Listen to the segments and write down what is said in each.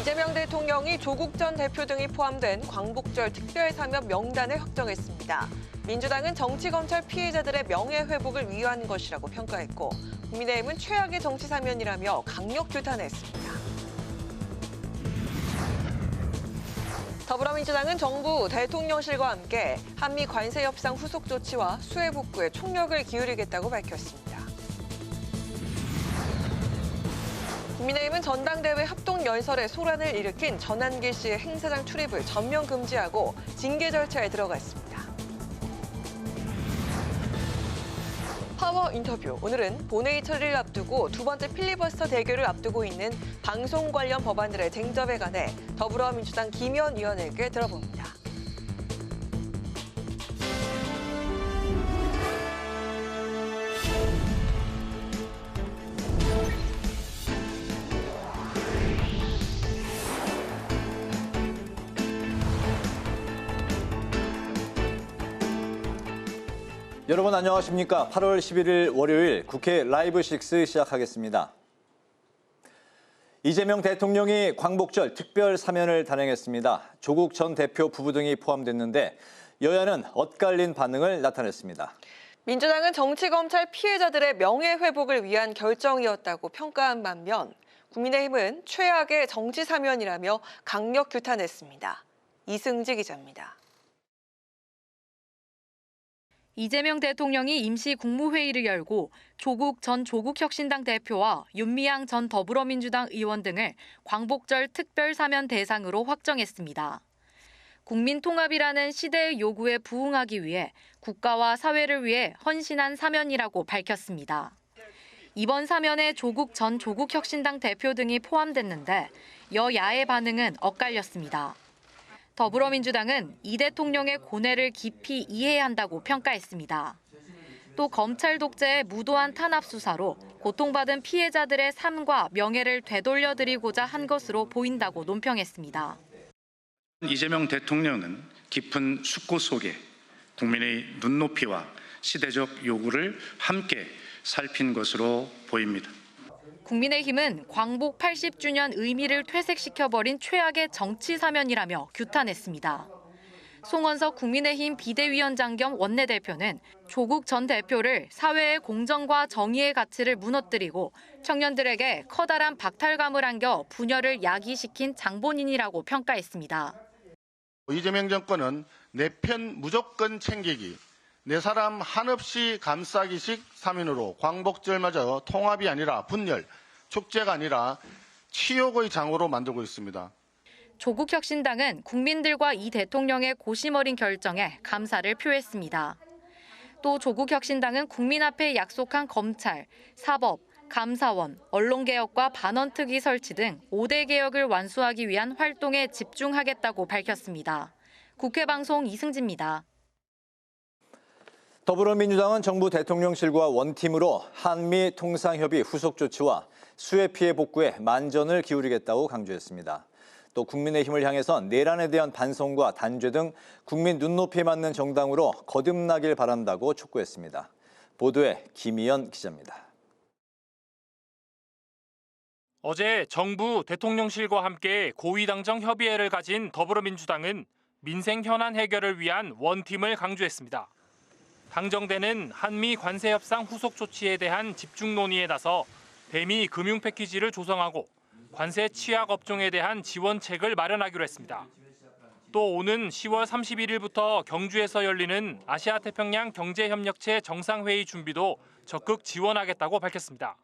이재명 대통령이 조국 전 대표 등이 포함된 광복절 특별사면 명단을 확정했습니다. 민주당은 정치검찰 피해자들의 명예회복을 위한 것이라고 평가했고 국민의힘은 최악의 정치사면이라며 강력 규탄했습니다. 더불어민주당은 정부, 대통령실과 함께 한미 관세 협상 후속 조치와 수해 복구에 총력을 기울이겠다고 밝혔습니다. 국민의힘은 전당대회 합동연설에 소란을 일으킨 전한길 씨의 행사장 출입을 전면 금지하고 징계 절차에 들어갔습니다. 파워 인터뷰. 오늘은 본회의 처리를 앞두고 두 번째 필리버스터 대결을 앞두고 있는 방송 관련 법안들의 쟁점에 관해 더불어민주당 김의원 의원에게 들어봅니다. 여러분 안녕하십니까? 8월 11일 월요일 국회 라이브 6 시작하겠습니다. 이재명 대통령이 광복절 특별 사면을 단행했습니다. 조국 전 대표 부부 등이 포함됐는데 여야는 엇갈린 반응을 나타냈습니다. 민주당은 정치검찰 피해자들의 명예회복을 위한 결정이었다고 평가한 반면 국민의힘은 최악의 정치사면이라며 강력 규탄했습니다. 이승지 기자입니다. 이재명 대통령이 임시 국무회의를 열고 조국 전 조국혁신당 대표와 윤미향 전 더불어민주당 의원 등을 광복절 특별사면 대상으로 확정했습니다. 국민통합이라는 시대의 요구에 부응하기 위해 국가와 사회를 위해 헌신한 사면이라고 밝혔습니다. 이번 사면에 조국 전 조국혁신당 대표 등이 포함됐는데 여야의 반응은 엇갈렸습니다. 더불어민주당은 이 대통령의 고뇌를 깊이 이해한다고 평가했습니다. 또 검찰 독재의 무도한 탄압 수사로 고통받은 피해자들의 삶과 명예를 되돌려드리고자 한 것으로 보인다고 논평했습니다. 이재명 대통령은 깊은 숙고 속에 국민의 눈높이와 시대적 요구를 함께 살핀 것으로 보입니다. 국민의힘은 광복 80주년 의미를 퇴색시켜버린 최악의 정치사면이라며 규탄했습니다. 송원석 국민의힘 비대위원장 겸 원내대표는 조국 전 대표를 사회의 공정과 정의의 가치를 무너뜨리고 청년들에게 커다란 박탈감을 안겨 분열을 야기시킨 장본인이라고 평가했습니다. 이재명 정권은 내 편 무조건 챙기기, 내 사람 한없이 감싸기식 사면으로 광복절마저 통합이 아니라 분열, 축제가 아니라 치욕의 장으로 만들고 있습니다. 조국혁신당은 국민들과 이 대통령의 고심 어린 결정에 감사를 표했습니다. 또 조국혁신당은 국민 앞에 약속한 검찰, 사법, 감사원, 언론개혁과 반언특위 설치 등 5대 개혁을 완수하기 위한 활동에 집중하겠다고 밝혔습니다. 국회방송 이승지입니다. 더불어민주당은 정부 대통령실과 원팀으로 한미 통상협의 후속 조치와 수해 피해 복구에 만전을 기울이겠다고 강조했습니다. 또 국민의힘을 향해서 내란에 대한 반성과 단죄 등 국민 눈높이에 맞는 정당으로 거듭나길 바란다고 촉구했습니다. 보도에 김희연 기자입니다. 어제 정부 대통령실과 함께 고위당정 협의회를 가진 더불어민주당은 민생 현안 해결을 위한 원팀을 강조했습니다. 당정대는 한미 관세 협상 후속 조치에 대한 집중 논의에 나서 대미 금융 패키지를 조성하고 관세 취약 업종에 대한 지원책을 마련하기로 했습니다. 또 오는 10월 31일부터 경주에서 열리는 아시아태평양 경제협력체 정상회의 준비도 적극 지원하겠다고 밝혔습니다.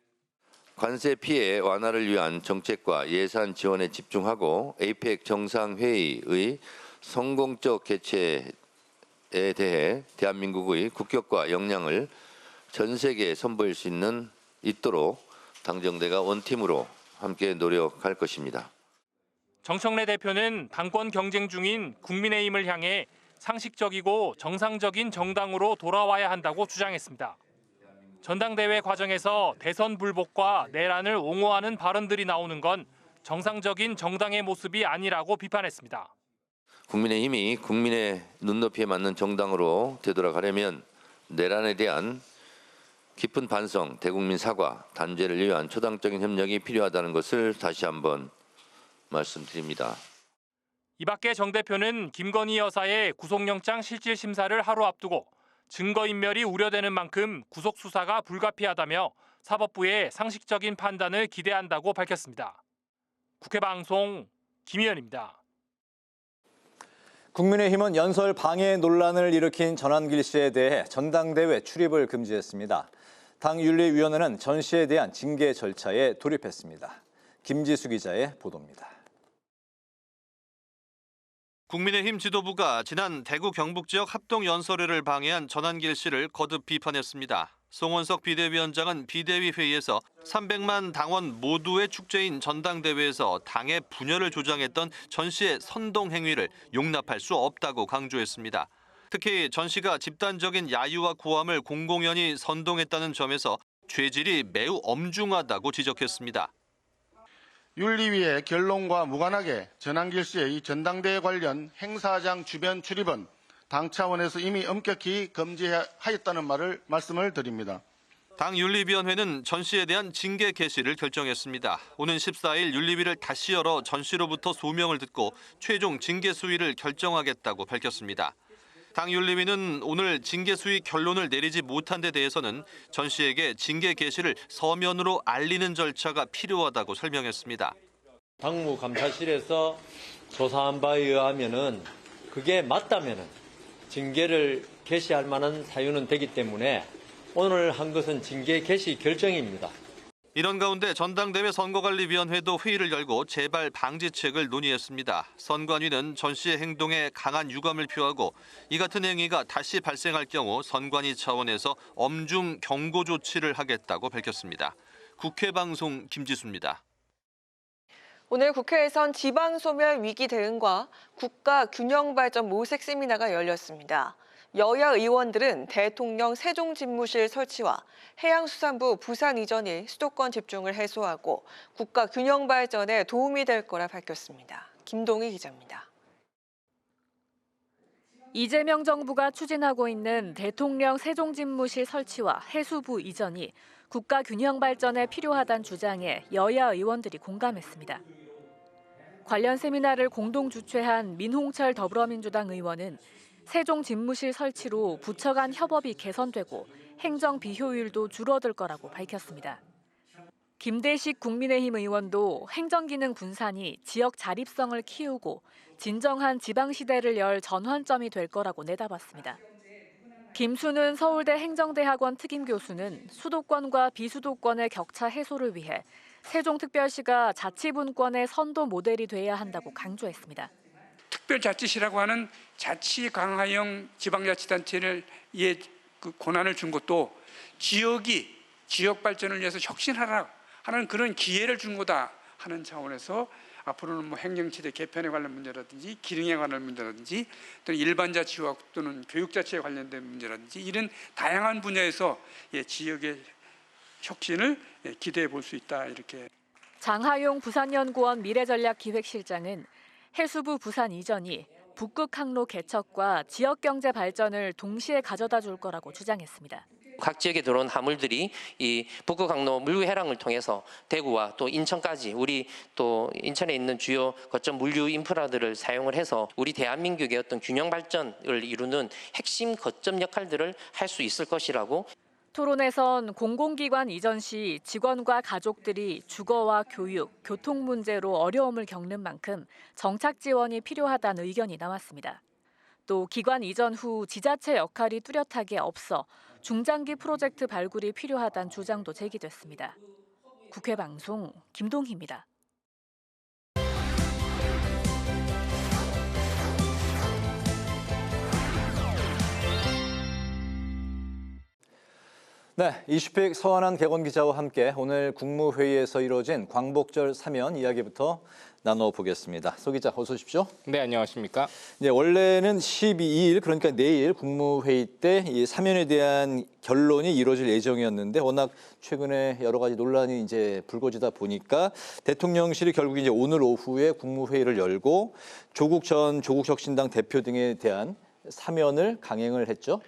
관세 피해 완화를 위한 정책과 예산 지원에 집중하고 APEC 정상회의의 성공적 개최에 대해 대한민국의 국격과 역량을 전 세계에 선보일 수 있도록 당정대가 원팀으로 함께 노력할 것입니다. 정청래 대표는 당권 경쟁 중인 국민의힘을 향해 상식적이고 정상적인 정당으로 돌아와야 한다고 주장했습니다. 전당대회 과정에서 대선 불복과 내란을 옹호하는 발언들이 나오는 건 정상적인 정당의 모습이 아니라고 비판했습니다. 국민의힘이 국민의 눈높이에 맞는 정당으로 되돌아가려면 내란에 대한 깊은 반성, 대국민 사과, 단죄를 위한 초당적인 협력이 필요하다는 것을 다시 한번 말씀드립니다. 이 밖에 정 대표는 김건희 여사의 구속영장 실질 심사를 하루 앞두고 증거인멸이 우려되는 만큼 구속 수사가 불가피하다며 사법부의 상식적인 판단을 기대한다고 밝혔습니다. 국회 방송 김희연입니다. 국민의힘은 연설 방해 논란을 일으킨 전한길 씨에 대해 전당대회 출입을 금지했습니다. 당윤리위원회는 전 씨에 대한 징계 절차에 돌입했습니다. 김지수 기자의 보도입니다. 국민의힘 지도부가 지난 대구 경북 지역 합동 연설회를 방해한 전한길 씨를 거듭 비판했습니다. 송원석 비대위원장은 비대위 회의에서 300만 당원 모두의 축제인 전당대회에서 당의 분열을 조장했던 전 씨의 선동 행위를 용납할 수 없다고 강조했습니다. 특히 전 씨가 집단적인 야유와 고함을 공공연히 선동했다는 점에서 죄질이 매우 엄중하다고 지적했습니다. 윤리위의 결론과 무관하게 전한길 씨의 전당대회 관련 행사장 주변 출입은 당 차원에서 이미 엄격히 금지하였다는 말씀을 드립니다. 당 윤리위원회는 전 씨에 대한 징계 개시를 결정했습니다. 오는 14일 윤리위를 다시 열어 전 씨로부터 소명을 듣고 최종 징계 수위를 결정하겠다고 밝혔습니다. 당 윤리위는 오늘 징계 수위 결론을 내리지 못한 데 대해서는 전 씨에게 징계 개시를 서면으로 알리는 절차가 필요하다고 설명했습니다. 당무감사실에서 조사한 바에 의하면은 그게 맞다면은 징계를 개시할 만한 사유는 되기 때문에 오늘 한 것은 징계 개시 결정입니다. 이런 가운데 전당대회 선거관리위원회도 회의를 열고 재발 방지책을 논의했습니다. 선관위는 전 씨의 행동에 강한 유감을 표하고 이 같은 행위가 다시 발생할 경우 선관위 차원에서 엄중 경고 조치를 하겠다고 밝혔습니다. 국회 방송 김지수입니다. 오늘 국회에선 지방소멸 위기 대응과 국가균형발전 모색 세미나가 열렸습니다. 여야 의원들은 대통령 세종집무실 설치와 해양수산부 부산 이전이 수도권 집중을 해소하고 국가 균형 발전에 도움이 될 거라 밝혔습니다. 김동희 기자입니다. 이재명 정부가 추진하고 있는 대통령 세종집무실 설치와 해수부 이전이 국가 균형 발전에 필요하다는 주장에 여야 의원들이 공감했습니다. 관련 세미나를 공동 주최한 민홍철 더불어민주당 의원은 세종 집무실 설치로 부처 간 협업이 개선되고 행정 비효율도 줄어들 거라고 밝혔습니다. 김대식 국민의힘 의원도 행정기능 분산이 지역 자립성을 키우고 진정한 지방시대를 열 전환점이 될 거라고 내다봤습니다. 김순은 서울대 행정대학원 특임교수는 수도권과 비수도권의 격차 해소를 위해 세종특별시가 자치분권의 선도 모델이 돼야 한다고 강조했습니다. 특별자치시라고 하는 자치 강화형 지방자치단체를 그 권한을 준 것도 지역이 지역 발전을 위해서 혁신하라 하는 그런 기회를 준 거다 하는 차원에서 앞으로는 뭐 행정체제 개편에 관련 문제라든지 기능에 관한 문제라든지 또는 일반자치와 또는 교육자치에 관련된 문제라든지 이런 다양한 분야에서 지역의 혁신을 기대해 볼 수 있다 이렇게. 장하용 부산연구원 미래전략기획실장은 해수부 부산 이전이 북극 항로 개척과 지역 경제 발전을 동시에 가져다 줄 거라고 주장했습니다. 각 지역에 들어온 화물들이 이 북극 항로 물류 해랑을 통해서 대구와 또 인천까지 우리 또 인천에 있는 주요 거점 물류 인프라들을 사용을 해서 우리 대한민국의 어떤 균형 발전을 이루는 핵심 거점 역할들을 할 수 있을 것이라고. 토론에선 공공기관 이전 시 직원과 가족들이 주거와 교육, 교통 문제로 어려움을 겪는 만큼 정착 지원이 필요하다는 의견이 나왔습니다. 또 기관 이전 후 지자체 역할이 뚜렷하게 없어 중장기 프로젝트 발굴이 필요하다는 주장도 제기됐습니다. 국회 방송 김동희입니다. 네, 이슈픽 서한한 개건 기자와 함께 오늘 국무회의에서 이루어진 광복절 사면 이야기부터 나눠보겠습니다. 소 기자 어서 오십시오. 네, 안녕하십니까. 네, 원래는 12일 그러니까 내일 국무회의 때 이 사면에 대한 결론이 이루어질 예정이었는데 워낙 최근에 여러 가지 논란이 이제 불거지다 보니까 대통령실이 결국 이제 오늘 오후에 국무회의를 열고 조국 전 조국혁신당 대표 등에 대한 사면을 강행을 했죠.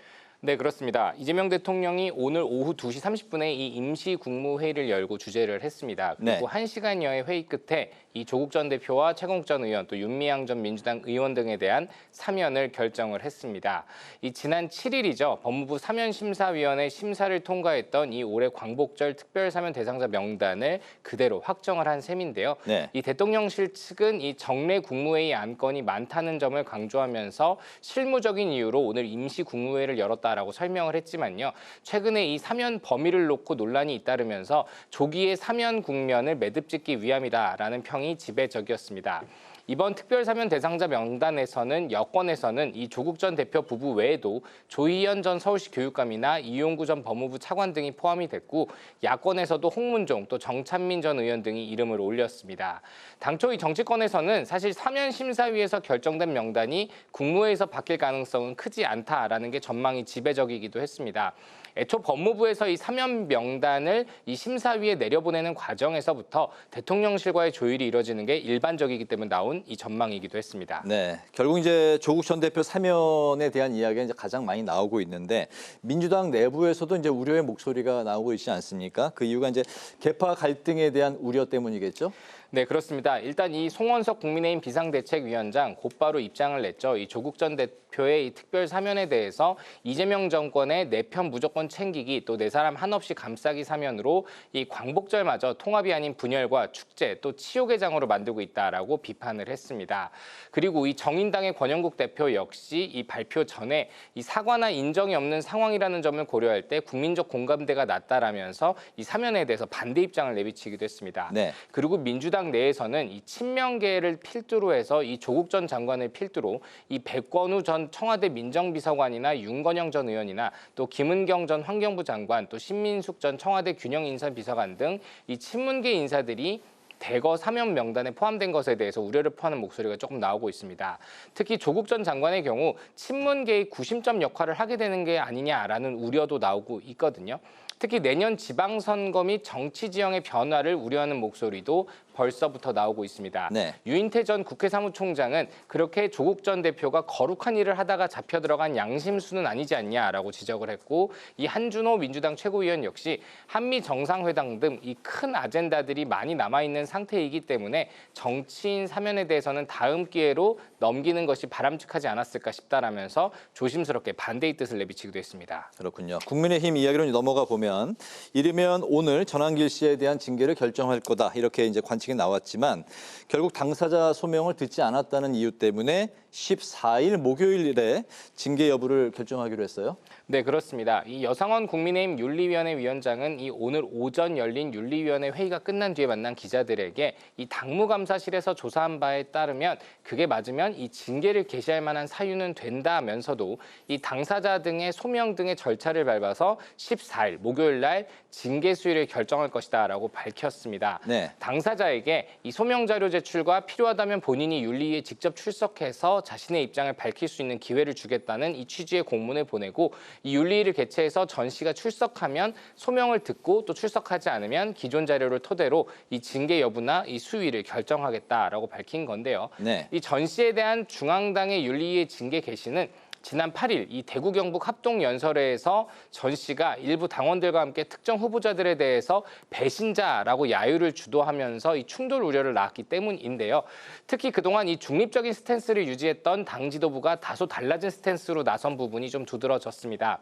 네, 그렇습니다. 이재명 대통령이 오늘 오후 2시 30분에 이 임시 국무회의를 열고 주재를 했습니다. 그리고 1시간여의 회의 끝에 이 조국 전 대표와 최강욱 전 의원 또 윤미향 전 민주당 의원 등에 대한 사면을 결정을 했습니다. 이 지난 7일이죠. 법무부 사면심사위원회 심사를 통과했던 이 올해 광복절 특별사면 대상자 명단을 그대로 확정을 한 셈인데요. 이 대통령실 측은 이 정례 국무회의 안건이 많다는 점을 강조하면서 실무적인 이유로 오늘 임시 국무회의를 열었다라고 설명을 했지만요. 최근에 이 사면 범위를 놓고 논란이 잇따르면서 조기의 사면 국면을 매듭짓기 위함이다라는 평이 지배적이었습니다. 이번 특별사면 대상자 명단에서는 여권에서는 이 조국 전 대표 부부 외에도 조희연 전 서울시 교육감이나 이용구 전 법무부 차관 등이 포함이 됐고 야권에서도 홍문종 또 정찬민 전 의원 등이 이름을 올렸습니다. 당초 이 정치권에서는 사실 사면심사위에서 결정된 명단이 국무회에서 바뀔 가능성은 크지 않다라는 게 전망이 지배적이기도 했습니다. 애초 법무부에서 이 사면 명단을 이 심사위에 내려보내는 과정에서부터 대통령실과의 조율이 이뤄지는 게 일반적이기 때문에 나온 이 전망이기도 했습니다. 네, 결국 이제 조국 전 대표 사면에 대한 이야기가 이제 가장 많이 나오고 있는데 민주당 내부에서도 이제 우려의 목소리가 나오고 있지 않습니까? 그 이유가 이제 계파 갈등에 대한 우려 때문이겠죠? 네, 그렇습니다. 일단 이 송원석 국민의힘 비상대책위원장 곧바로 입장을 냈죠. 이 조국 전 대표의 이 특별 사면에 대해서 이재명 정권의 내 편 무조건 챙기기 또 내 사람 한없이 감싸기 사면으로 이 광복절마저 통합이 아닌 분열과 축제 또 치욕의 장으로 만들고 있다라고 비판을 했습니다. 그리고 이 정인당의 권영국 대표 역시 이 발표 전에 이 사과나 인정이 없는 상황이라는 점을 고려할 때 국민적 공감대가 낮다라면서 이 사면에 대해서 반대 입장을 내비치기도 했습니다. 그리고 민주당 내에서는 이 친명계를 필두로 해서 이 조국 전 장관을 필두로 이 백권우 전 청와대 민정비서관이나 윤건영 전 의원이나 또 김은경 전 환경부 장관 또 신민숙 전 청와대 균형인사비서관 등 이 친문계 인사들이 대거 사면 명단에 포함된 것에 대해서 우려를 표하는 목소리가 조금 나오고 있습니다. 특히 조국 전 장관의 경우 친문계의 구심점 역할을 하게 되는 게 아니냐라는 우려도 나오고 있거든요. 특히 내년 지방선거 및 정치 지형의 변화를 우려하는 목소리도 벌써부터 나오고 있습니다. 유인태 전 국회 사무총장은 그렇게 조국 전 대표가 거룩한 일을 하다가 잡혀 들어간 양심수는 아니지 않냐라고 지적을 했고 이 한준호 민주당 최고위원 역시 한미 정상회담 등 이 큰 아젠다들이 많이 남아있는 상태이기 때문에 정치인 사면에 대해서는 다음 기회로 넘기는 것이 바람직하지 않았을까 싶다라면서 조심스럽게 반대의 뜻을 내비치기도 했습니다. 그렇군요. 국민의힘 이야기로 넘어가 보면 이르면 오늘 전환길 씨에 대한 징계를 결정할 거다 이렇게 이제 관측이 나왔지만 결국 당사자 소명을 듣지 않았다는 이유 때문에 14일 목요일에 징계 여부를 결정하기로 했어요. 네, 그렇습니다. 이 여상원 국민의힘 윤리위원회 위원장은 이 오늘 오전 열린 윤리위원회 회의가 끝난 뒤에 만난 기자들에게 이 당무감사실에서 조사한 바에 따르면 그게 맞으면 이 징계를 개시할 만한 사유는 된다면서도 이 당사자 등의 소명 등의 절차를 밟아서 14일 목요일 날 징계 수위를 결정할 것이다라고 밝혔습니다. 당사자에게 이 소명 자료 제출과 필요하다면 본인이 윤리위에 직접 출석해서 자신의 입장을 밝힐 수 있는 기회를 주겠다는 이 취지의 공문을 보내고 이 윤리위를 개최해서 전 씨가 출석하면 소명을 듣고 또 출석하지 않으면 기존 자료를 토대로 이 징계 여부나 이 수위를 결정하겠다라고 밝힌 건데요. 이 전 씨에 대한 중앙당의 윤리위의 징계 개시는 지난 8일 이 대구 경북 합동연설회에서 전 씨가 일부 당원들과 함께 특정 후보자들에 대해서 배신자라고 야유를 주도하면서 이 충돌 우려를 낳았기 때문인데요. 특히 그동안 이 중립적인 스탠스를 유지했던 당 지도부가 다소 달라진 스탠스로 나선 부분이 좀 두드러졌습니다.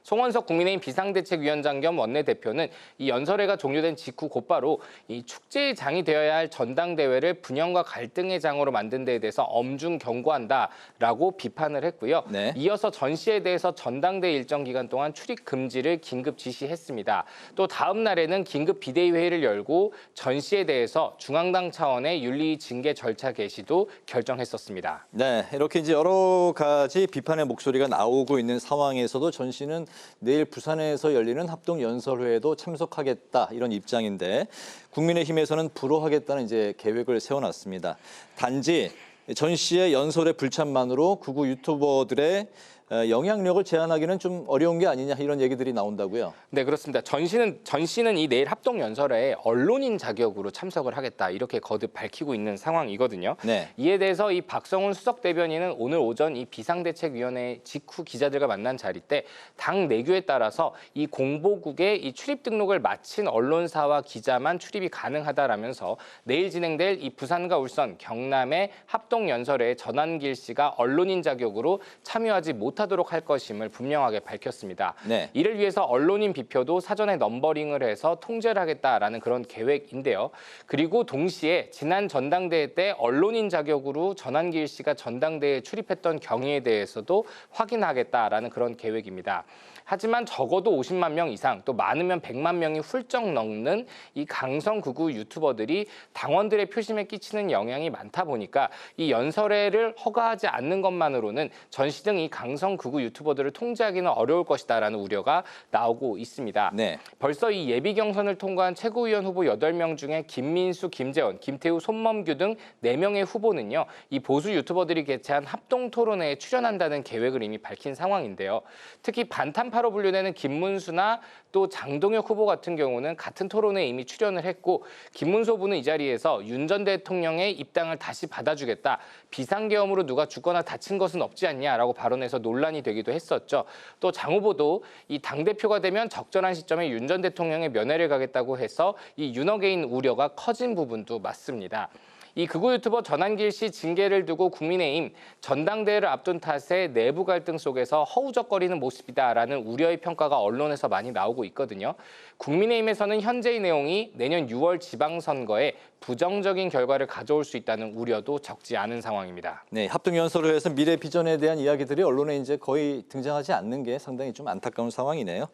송원석 국민의힘 비상대책위원장 겸 원내대표는 이 연설회가 종료된 직후 곧바로 이 축제의 장이 되어야 할 전당대회를 분열과 갈등의 장으로 만든 데에 대해서 엄중 경고한다라고 비판을 했고요. 이어서 전 씨에 대해서 전당대회 일정 기간 동안 출입 금지를 긴급 지시했습니다. 또 다음 날에는 긴급 비대위 회의를 열고 전 씨에 대해서 중앙당 차원의 윤리 징계 절차 개시도 결정했었습니다. 네, 이렇게 이제 여러 가지 비판의 목소리가 나오고 있는 상황에서도 전 씨는 내일 부산에서 열리는 합동연설회에도 참석하겠다 이런 입장인데 국민의힘에서는 불허하겠다는 이제 계획을 세워놨습니다. 단지 전 씨의 연설의 불참만으로 극우 유튜버들의 영향력을 제한하기는 좀 어려운 게 아니냐 이런 얘기들이 나온다고요. 네, 그렇습니다. 전 씨는 이 내일 합동 연설에 언론인 자격으로 참석을 하겠다 이렇게 거듭 밝히고 있는 상황이거든요. 네. 이에 대해서 이 박성훈 수석 대변인은 오늘 오전 이 비상대책위원회 직후 기자들과 만난 자리 때 당 내규에 따라서 이 공보국에 이 출입 등록을 마친 언론사와 기자만 출입이 가능하다라면서 내일 진행될 이 부산과 울산, 경남의 합동 연설에 전한길 씨가 언론인 자격으로 참여하지 못하도록 할 것임을 분명하게 밝혔습니다. 네. 이를 위해서 언론인 비표도 사전에 넘버링을 해서 통제를 하겠다라는 그런 계획인데요. 그리고 동시에 지난 전당대회 때 언론인 자격으로 전한길 씨가 전당대회에 출입했던 경위에 대해서도 확인하겠다라는 그런 계획입니다. 하지만 적어도 50만 명 이상 또 많으면 100만 명이 훌쩍 넘는 이 강성 극우 유튜버들이 당원들의 표심에 끼치는 영향이 많다 보니까 이 연설회를 허가하지 않는 것만으로는 전 씨 등 이 강성 극우 유튜버들을 통제하기는 어려울 것이다라는 우려가 나오고 있습니다. 네. 벌써 이 예비 경선을 통과한 최고위원 후보 8명 중에 김민수, 김재원, 김태우, 손범규 등 4명의 후보는요. 이 보수 유튜버들이 개최한 합동 토론회에 출연한다는 계획을 이미 밝힌 상황인데요. 특히 반탄파로 분류되는 김문수나 또 장동혁 후보 같은 경우는 같은 토론회에 이미 출연을 했고 김문수 후보는 이 자리에서 윤 전 대통령의 입당을 다시 받아주겠다. 비상계엄으로 누가 죽거나 다친 것은 없지 않냐라고 발언해서 논란이 되기도 했었죠. 또 장 후보도 이 당대표가 되면 적절한 시점에 윤 전 대통령의 면회를 가겠다고 해서 이 윤어게인 우려가 커진 부분도 맞습니다. 이 극우 유튜버 전한길 씨 징계를 두고 국민의힘 전당대회를 앞둔 탓에 내부 갈등 속에서 허우적거리는 모습이다라는 우려의 평가가 언론에서 많이 나오고 있거든요. 국민의힘에서는 현재의 내용이 내년 6월 지방선거에 부정적인 결과를 가져올 수 있다는 우려도 적지 않은 상황입니다. 네, 합동연설회에서 미래 비전에 대한 이야기들이 언론에 이제 거의 등장하지 않는 게 상당히 좀 안타까운 상황이네요.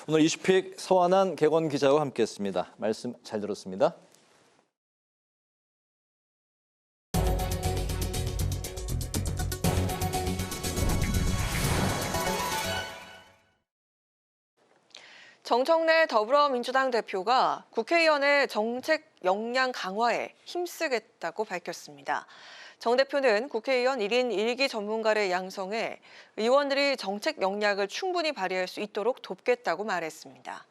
오늘 이슈픽 서한한 객원 기자와 함께했습니다. 말씀 잘 들었습니다. 정청래 더불어민주당 대표가 국회의원의 정책 역량 강화에 힘쓰겠다고 밝혔습니다. 정 대표는 국회의원 1인 1기 전문가를 양성해 의원들이 정책 역량을 충분히 발휘할 수 있도록 돕겠다고 말했습니다.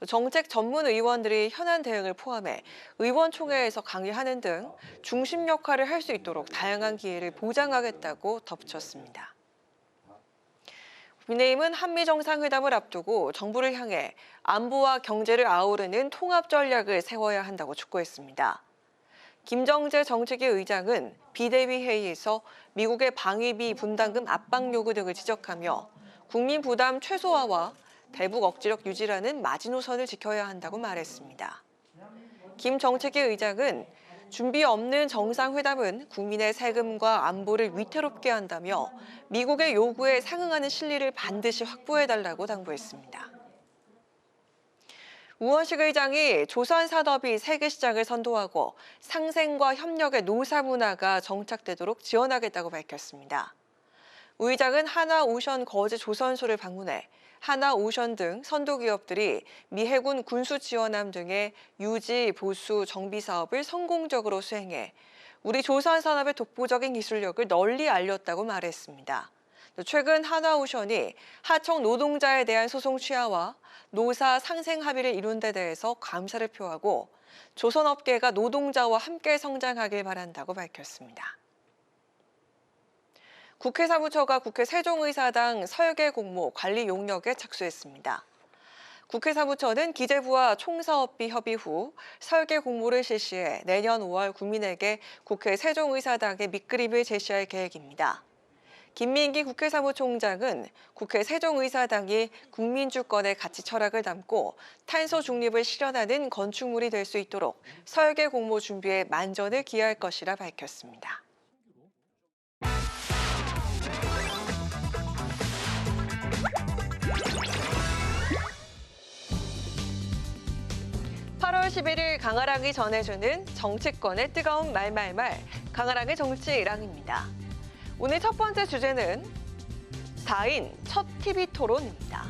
정책 전문 의원들이 현안 대응을 포함해 의원총회에서 강의하는 등 중심 역할을 할 수 있도록 다양한 기회를 보장하겠다고 덧붙였습니다. 국민의힘은 한미 정상회담을 앞두고 정부를 향해 안보와 경제를 아우르는 통합 전략을 세워야 한다고 촉구했습니다. 김정재 정책위 의장은 비대위 회의에서 미국의 방위비 분담금 압박 요구 등을 지적하며 국민 부담 최소화와 대북 억지력 유지라는 마지노선을 지켜야 한다고 말했습니다. 김 정책위 의장은 준비 없는 정상회담은 국민의 세금과 안보를 위태롭게 한다며 미국의 요구에 상응하는 실리를 반드시 확보해달라고 당부했습니다. 우원식 의장이 조선산업이 세계시장을 선도하고 상생과 협력의 노사문화가 정착되도록 지원하겠다고 밝혔습니다. 우 의장은 하나오션 거제 조선소를 방문해 하나오션 등 선도기업들이 미 해군 군수지원함 등의 유지, 보수, 정비 사업을 성공적으로 수행해 우리 조선산업의 독보적인 기술력을 널리 알렸다고 말했습니다. 최근 하나오션이 하청 노동자에 대한 소송 취하와 노사 상생 합의를 이룬 데 대해서 감사를 표하고 조선업계가 노동자와 함께 성장하길 바란다고 밝혔습니다. 국회 사무처가 국회 세종의사당 설계 공모 관리 용역에 착수했습니다. 국회 사무처는 기재부와 총사업비 협의 후 설계 공모를 실시해 내년 5월 국민에게 국회 세종의사당의 밑그림을 제시할 계획입니다. 김민기 국회 사무총장은 국회 세종의사당이 국민주권의 가치 철학을 담고 탄소 중립을 실현하는 건축물이 될 수 있도록 설계 공모 준비에 만전을 기할 것이라 밝혔습니다. 8월 11일 강아랑이 전해주는 정치권의 뜨거운 말말말, 강아랑의 정치랑입니다. 오늘 첫 번째 주제는 4인 첫 TV 토론입니다.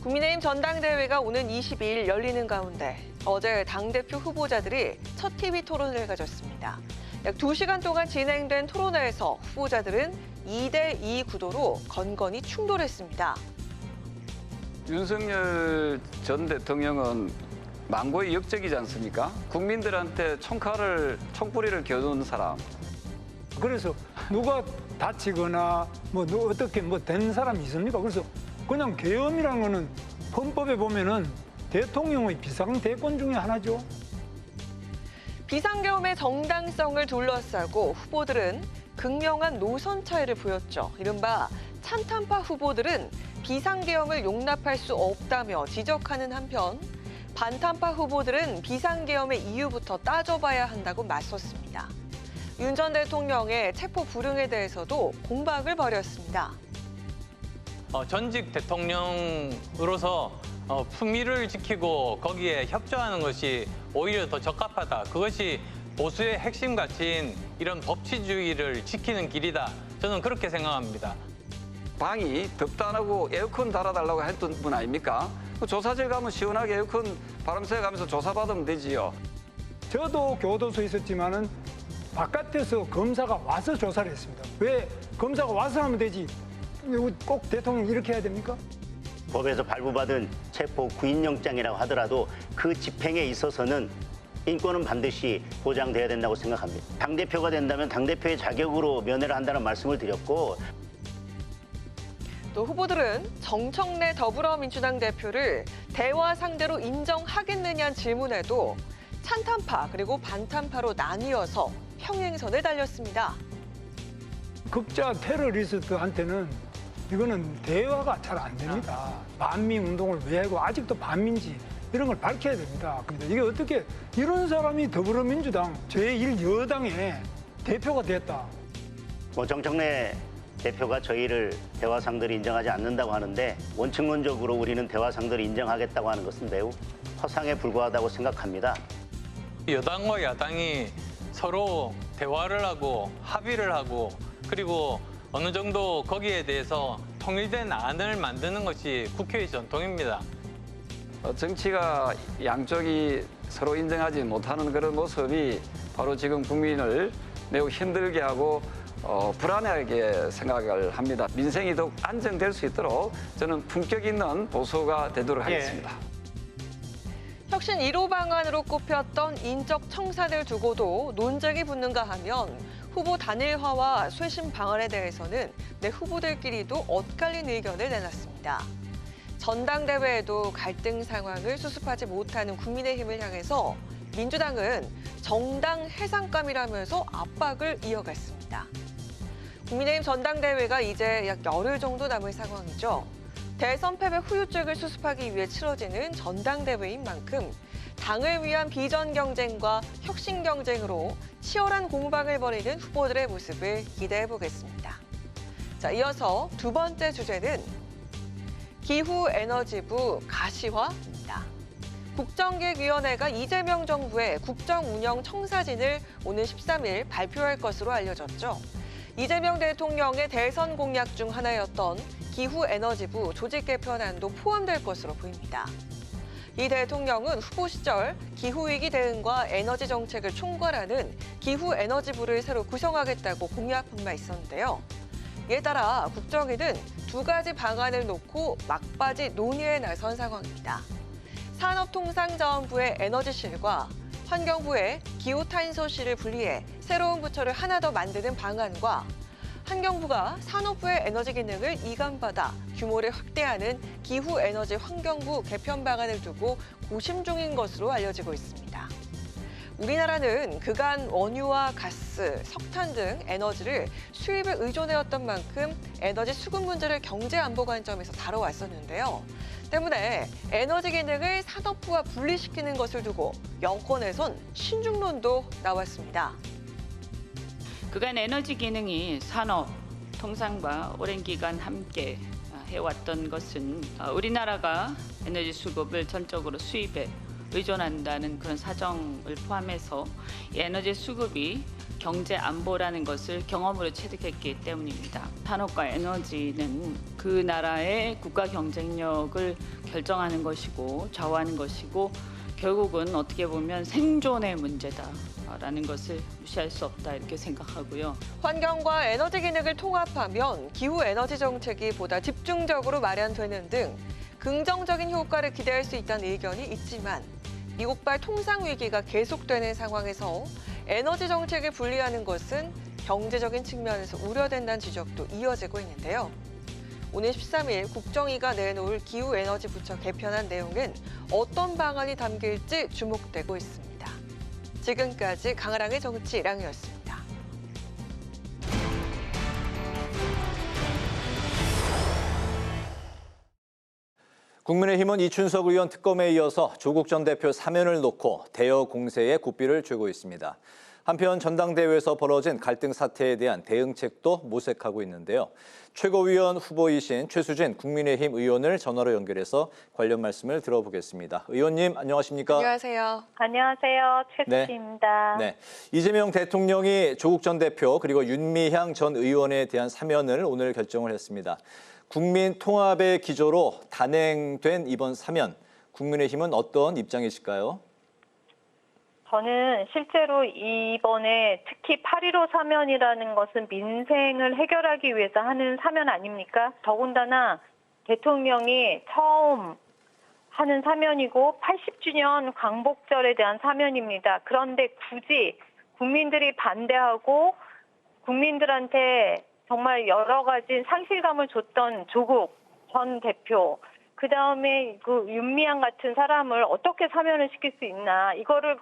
국민의힘 전당대회가 오는 22일 열리는 가운데 어제 당대표 후보자들이 첫 TV 토론을 가졌습니다. 약 2시간 동안 진행된 토론회에서 후보자들은 2대2 구도로 건건히 충돌했습니다. 윤석열 전 대통령은 망고의 역적이지 않습니까? 국민들한테 총뿌리를 겨누는 사람. 그래서 누가 다치거나 어떻게 된 사람이 있습니까? 그래서 그냥 계엄이라는 거는 헌법에 보면은 대통령의 비상대권 중에 하나죠. 비상계엄의 정당성을 둘러싸고 후보들은 극명한 노선 차이를 보였죠. 이른바 찬탄파 후보들은 비상계엄을 용납할 수 없다며 지적하는 한편 반탄파 후보들은 비상계엄의 이유부터 따져봐야 한다고 맞섰습니다. 윤 전 대통령의 체포 불응에 대해서도 공박을 벌였습니다. 전직 대통령으로서 품위를 지키고 거기에 협조하는 것이 오히려 더 적합하다. 그것이 보수의 핵심 가치인 이런 법치주의를 지키는 길이다. 저는 그렇게 생각합니다. 방이 덥도 안 하고 에어컨 달아달라고 했던 분 아닙니까? 조사실 가면 시원하게 에어컨 바람 쐬가면서 조사받으면 되지요. 저도 교도소에 있었지만은 바깥에서 검사가 와서 조사를 했습니다. 왜 검사가 와서 하면 되지? 꼭 대통령이 이렇게 해야 됩니까? 법에서 발부받은 체포 구인영장이라고 하더라도 그 집행에 있어서는 인권은 반드시 보장돼야 된다고 생각합니다. 당대표가 된다면 당대표의 자격으로 면회를 한다는 말씀을 드렸고, 또 후보들은 정청래 더불어민주당 대표를 대화 상대로 인정하겠느냐는 질문에도 찬탄파 그리고 반탄파로 나뉘어서 평행선을 달렸습니다. 극자 테러리스트한테는 이거는 대화가 잘 안 됩니다. 반미 운동을 왜 하고 아직도 반민지 이런 걸 밝혀야 됩니다. 이게 어떻게 이런 사람이 더불어민주당 제1여당의 대표가 됐다. 정청래 대표가 저희를 대화 상대로 인정하지 않는다고 하는데 원칙론적으로 우리는 대화 상대로 인정하겠다고 하는 것은 매우 허상에 불과하다고 생각합니다. 여당과 야당이 서로 대화를 하고 합의를 하고 그리고 어느 정도 거기에 대해서 통일된 안을 만드는 것이 국회의 전통입니다. 정치가 양쪽이 서로 인정하지 못하는 그런 모습이 바로 지금 국민을 매우 힘들게 하고 불안하게 생각을 합니다. 민생이 더욱 안정될 수 있도록 저는 품격 있는 보수가 되도록 하겠습니다. 혁신 1호 방안으로 꼽혔던 인적 청산을 두고도 논쟁이 붙는가 하면 후보 단일화와 쇄신 방안에 대해서는 내 후보들끼리도 엇갈린 의견을 내놨습니다. 전당대회에도 갈등 상황을 수습하지 못하는 국민의힘을 향해서 민주당은 정당 해산감이라면서 압박을 이어갔습니다. 국민의힘 전당대회가 이제 약 열흘 정도 남은 상황이죠. 대선 패배 후유증을 수습하기 위해 치러지는 전당대회인 만큼 당을 위한 비전 경쟁과 혁신 경쟁으로 치열한 공방을 벌이는 후보들의 모습을 기대해 보겠습니다. 자, 이어서 두 번째 주제는 기후에너지부 가시화입니다. 국정기획위원회가 이재명 정부의 국정운영 청사진을 오는 13일 발표할 것으로 알려졌죠. 이재명 대통령의 대선 공약 중 하나였던 기후에너지부 조직 개편안도 포함될 것으로 보입니다. 이 대통령은 후보 시절 기후위기 대응과 에너지 정책을 총괄하는 기후에너지부를 새로 구성하겠다고 공약한 바 있었는데요. 이에 따라 국정위는 두 가지 방안을 놓고 막바지 논의에 나선 상황입니다. 산업통상자원부의 에너지실과 환경부의 기후탄소실을 분리해 새로운 부처를 하나 더 만드는 방안과 환경부가 산업부의 에너지 기능을 이관받아 규모를 확대하는 기후에너지 환경부 개편 방안을 두고 고심 중인 것으로 알려지고 있습니다. 우리나라는 그간 원유와 가스, 석탄 등 에너지를 수입에 의존해왔던 만큼 에너지 수급 문제를 경제 안보 관점에서 다뤄왔었는데요. 때문에 에너지 기능을 산업부와 분리시키는 것을 두고 여권에선 신중론도 나왔습니다. 그간 에너지 기능이 산업, 통상과 오랜 기간 함께 해왔던 것은 우리나라가 에너지 수급을 전적으로 수입에 의존한다는 그런 사정을 포함해서 에너지 수급이 경제 안보라는 것을 경험으로 체득했기 때문입니다. 산업과 에너지는 그 나라의 국가 경쟁력을 결정하는 것이고 좌우하는 것이고 결국은 어떻게 보면 생존의 문제다라는 것을 무시할 수 없다 이렇게 생각하고요. 환경과 에너지 기능을 통합하면 기후 에너지 정책이 보다 집중적으로 마련되는 등 긍정적인 효과를 기대할 수 있다는 의견이 있지만 미국발 통상 위기가 계속되는 상황에서 에너지 정책을 분리하는 것은 경제적인 측면에서 우려된다는 지적도 이어지고 있는데요. 오늘 13일 국정위가 내놓을 기후에너지 부처 개편안 내용은 어떤 방안이 담길지 주목되고 있습니다. 지금까지 강아랑의 정치랑이었습니다. 국민의힘은 이춘석 의원 특검에 이어서 조국 전 대표 사면을 놓고 대여 공세에 고삐를 쥐고 있습니다. 한편 전당대회에서 벌어진 갈등 사태에 대한 대응책도 모색하고 있는데요. 최고위원 후보이신 최수진 국민의힘 의원을 전화로 연결해서 관련 말씀을 들어보겠습니다. 의원님 안녕하십니까? 안녕하세요. 안녕하세요. 최수진입니다. 네. 이재명 대통령이 조국 전 대표 그리고 윤미향 전 의원에 대한 사면을 오늘 결정을 했습니다. 국민 통합의 기조로 단행된 이번 사면, 국민의힘은 어떤 입장이실까요? 저는 실제로 이번에 특히 8.15 사면이라는 것은 민생을 해결하기 위해서 하는 사면 아닙니까? 더군다나 대통령이 처음 하는 사면이고 80주년 광복절에 대한 사면입니다. 그런데 굳이 국민들이 반대하고 국민들한테 정말 여러 가지 상실감을 줬던 조국 전 대표, 그다음에 그 윤미향 같은 사람을 어떻게 사면을 시킬 수 있나, 이거를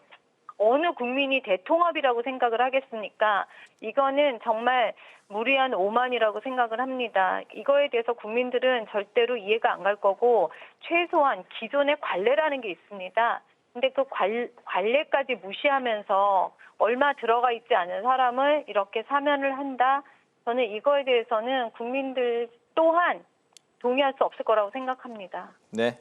어느 국민이 대통합이라고 생각을 하겠습니까? 이거는 정말 무리한 오만이라고 생각을 합니다. 이거에 대해서 국민들은 절대로 이해가 안 갈 거고 최소한 기존의 관례라는 게 있습니다. 근데 그 관례까지 무시하면서 얼마 들어가 있지 않은 사람을 이렇게 사면을 한다? 저는 이거에 대해서는 국민들 또한 동의할 수 없을 거라고 생각합니다. 네.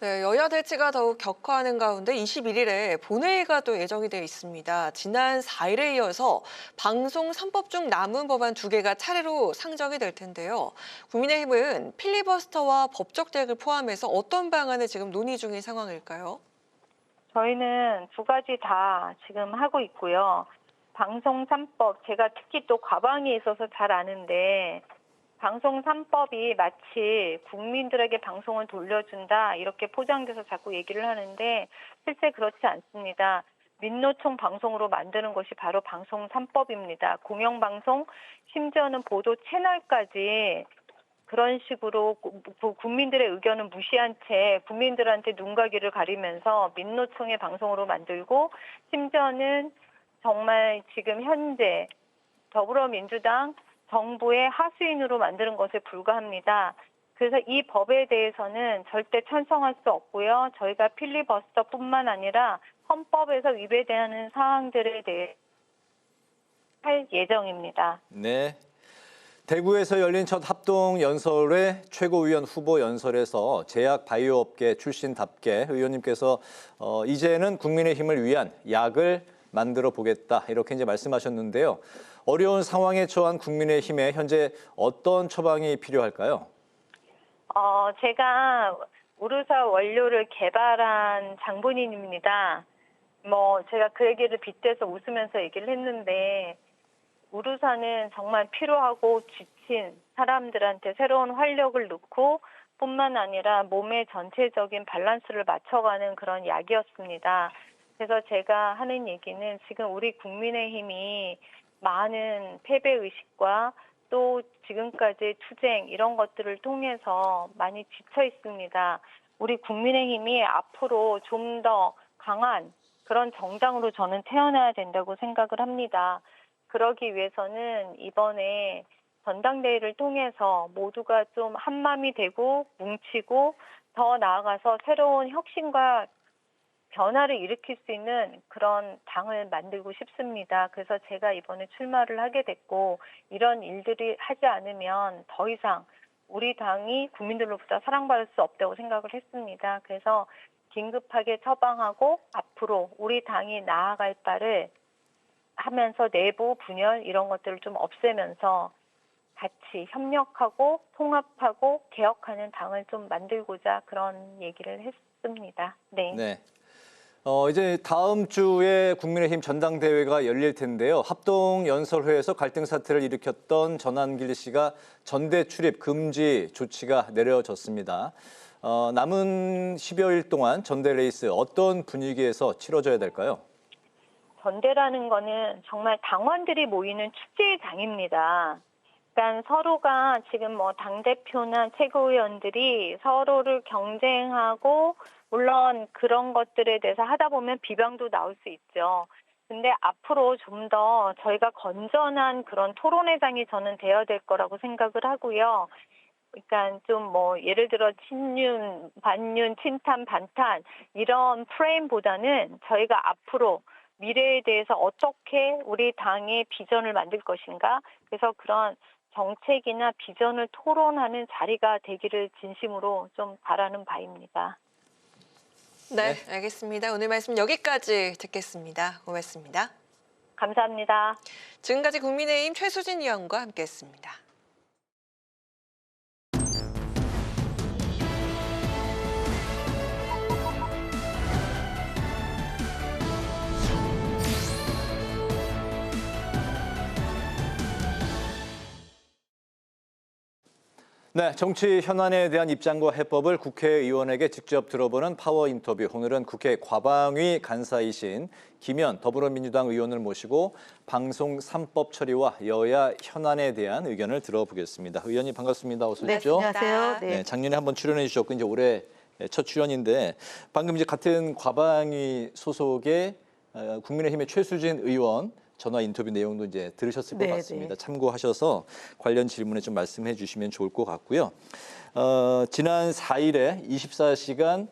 네, 여야 대치가 더욱 격화하는 가운데 21일에 본회의가 또 예정이 되어 있습니다. 지난 4일에 이어서 방송 3법 중 남은 법안 2개가 차례로 상정이 될 텐데요. 국민의힘은 필리버스터와 법적 대응을 포함해서 어떤 방안을 지금 논의 중인 상황일까요? 저희는 2가지 다 지금 하고 있고요. 방송 3법, 제가 특히 또 과방위에 있어서 잘 아는데 방송 3법이 마치 국민들에게 방송을 돌려준다 이렇게 포장돼서 자꾸 얘기를 하는데 실제 그렇지 않습니다. 민노총 방송으로 만드는 것이 바로 방송 3법입니다. 공영방송, 심지어는 보도 채널까지 그런 식으로 국민들의 의견을 무시한 채 국민들한테 눈과 귀를 가리면서 민노총의 방송으로 만들고, 심지어는 정말 지금 현재 더불어민주당 정부의 하수인으로 만드는 것에 불과합니다. 그래서 이 법에 대해서는 절대 찬성할 수 없고요. 저희가 필리버스터뿐만 아니라 헌법에서 위배되는 사항들에 대해 할 예정입니다. 네. 대구에서 열린 첫 합동 연설회 최고위원 후보 연설에서 제약 바이오업계 출신답게 의원님께서 이제는 국민의힘을 위한 약을 만들어 보겠다 이렇게 이제 말씀하셨는데요. 어려운 상황에 처한 국민의힘에 현재 어떤 처방이 필요할까요? 제가 우르사 원료를 개발한 장본인입니다. 제가 그 얘기를 빗대서 웃으면서 얘기를 했는데 우르사는 정말 필요하고 지친 사람들한테 새로운 활력을 넣고 뿐만 아니라 몸의 전체적인 밸런스를 맞춰가는 그런 약이었습니다. 그래서 제가 하는 얘기는 지금 우리 국민의힘이 많은 패배의식과 또 지금까지 투쟁 이런 것들을 통해서 많이 지쳐 있습니다. 우리 국민의힘이 앞으로 좀 더 강한 그런 정당으로 저는 태어나야 된다고 생각을 합니다. 그러기 위해서는 이번에 전당대회를 통해서 모두가 좀 한마음이 되고 뭉치고 더 나아가서 새로운 혁신과 변화를 일으킬 수 있는 그런 당을 만들고 싶습니다. 그래서 제가 이번에 출마를 하게 됐고, 이런 일들이 하지 않으면 더 이상 우리 당이 국민들로부터 사랑받을 수 없다고 생각을 했습니다. 그래서 긴급하게 처방하고 앞으로 우리 당이 나아갈 바를 하면서 내부 분열 이런 것들을 좀 없애면서 같이 협력하고 통합하고 개혁하는 당을 좀 만들고자 그런 얘기를 했습니다. 네. 네. 이제 다음 주에 국민의힘 전당대회가 열릴 텐데요. 합동연설회에서 갈등 사태를 일으켰던 전한길 씨가 전대 출입 금지 조치가 내려졌습니다. 남은 10여일 동안 전대 레이스 어떤 분위기에서 치러져야 될까요? 전대라는 거는 정말 당원들이 모이는 축제장입니다. 그러니까 서로가 지금 뭐 당대표나 최고위원들이 서로를 경쟁하고 물론 그런 것들에 대해서 하다 보면 비방도 나올 수 있죠. 근데 앞으로 좀 더 저희가 건전한 그런 토론회장이 저는 되어야 될 거라고 생각을 하고요. 그러니까 좀 뭐 예를 들어 친윤, 반윤, 친탄, 반탄 이런 프레임보다는 저희가 앞으로 미래에 대해서 어떻게 우리 당의 비전을 만들 것인가. 그래서 그런 정책이나 비전을 토론하는 자리가 되기를 진심으로 좀 바라는 바입니다. 네, 알겠습니다. 오늘 말씀 여기까지 듣겠습니다. 고맙습니다. 감사합니다. 지금까지 국민의힘 최수진 의원과 함께했습니다. 네, 정치 현안에 대한 입장과 해법을 국회의원에게 직접 들어보는 파워 인터뷰. 오늘은 국회 과방위 간사이신 김현 더불어민주당 의원을 모시고 방송 3법 처리와 여야 현안에 대한 의견을 들어보겠습니다. 의원님 반갑습니다. 어서 오십시오. 네, 안녕하세요. 네. 작년에 한번 출연해 주셨고 이제 올해 첫 출연인데 방금 이제 같은 과방위 소속의 국민의힘의 최수진 의원 전화 인터뷰 내용도 이제 들으셨을 것 같습니다. 참고하셔서 관련 질문에 좀 말씀해 주시면 좋을 것 같고요. 지난 4일에 24시간